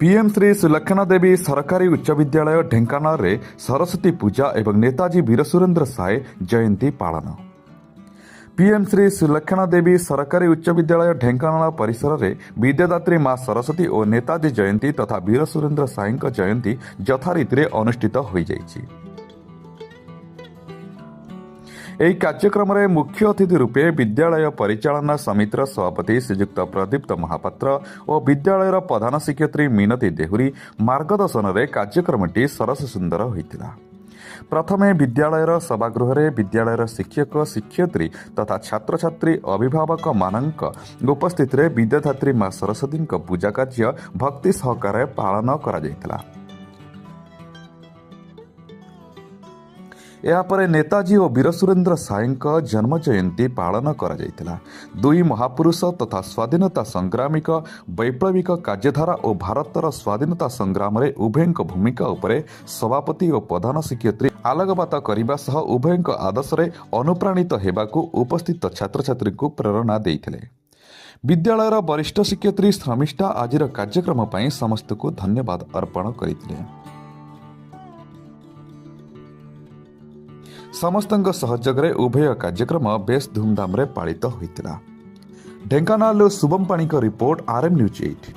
PM Shri Sulakshana देवी सरकारी उच्च विद्यालय ढेंकानाल रे सरस्वती पूजा एवं नेताजी वीर सुरेंद्र साय जयंती पालन। पीएम श्री सुलक्षणा देवी सरकारी उच्च विद्यालय ढेंकानाल परिसर में विद्यादात्री मां सरस्वती और नेताजी जयंती तथा वीर सुरेंद्र साय जयंती यथारीति अनुष्ठित हो जाइछि। ଏହି କାର୍ଯ୍ୟକ୍ରମରେ ମୁଖ୍ୟ ଅତିଥି ରୂପେ ବିଦ୍ୟାଳୟ ପରିଚାଳନା ସମିତିର ସଭାପତି ଶ୍ରୀଯୁକ୍ତ ପ୍ରଦୀପ୍ତ ମହାପାତ୍ର ଓ ବିଦ୍ୟାଳୟର ପ୍ରଧାନ ଶିକ୍ଷୟିତ୍ରୀ ମିନତୀ ଦେହୁରୀ ମାର୍ଗଦର୍ଶନରେ କାର୍ଯ୍ୟକ୍ରମଟି ସରସ ସୁନ୍ଦର ହୋଇଥିଲା। ପ୍ରଥମେ ବିଦ୍ୟାଳୟର ସଭାଗୃହରେ ବିଦ୍ୟାଳୟର ଶିକ୍ଷକ ଶିକ୍ଷୟିତ୍ରୀ ତଥା ଛାତ୍ରଛାତ୍ରୀ ଅଭିଭାବକମାନଙ୍କ ଉପସ୍ଥିତିରେ ବିଦ୍ୟାଦାତ୍ରୀ ମା ସରସ୍ୱତୀଙ୍କ ପୂଜା କାର୍ଯ୍ୟ ଭକ୍ତି ସହକାରେ ପାଳନ କରାଯାଇଥିଲା। यापर नेताजी और वीर सुरेंद्र साय जन्म जयंती पालन करा जायतिला। दुई महापुरुष तथा स्वाधीनता संग्रामिक वैप्लविक कार्यधारा और भारतर स्वाधीनता संग्राम रे उभयंक भूमिका उपरे सभापति और प्रधान शिक्षयित्री आलोकपात करने सह उभयंक आदर्श रे अनुप्राणित हेबाकू उपस्थित छात्र छात्री को प्रेरणा देइथिले। विद्यालयर वरिष्ठ शिक्षयित्री शर्मिष्ठा आजिर कार्यक्रम पई समस्त को धन्यवाद अर्पण करथिले। समस्तଙ୍କ सहयोगରେ उभय कार्यक्रम बेस धूमधाम रे पालित होइतिला। ढेंकानाल शुभम पाणी का रिपोर्ट RM न्यूज 8।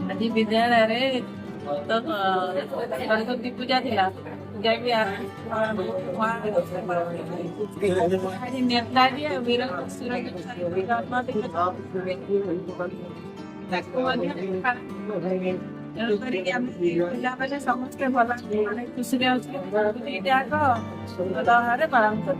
आज विद्यालय रे तो सरस्वती पूजा थिला। जय भी नेताजी वीर सुरेंद्र साय समस्त भल खुशी पालन कर।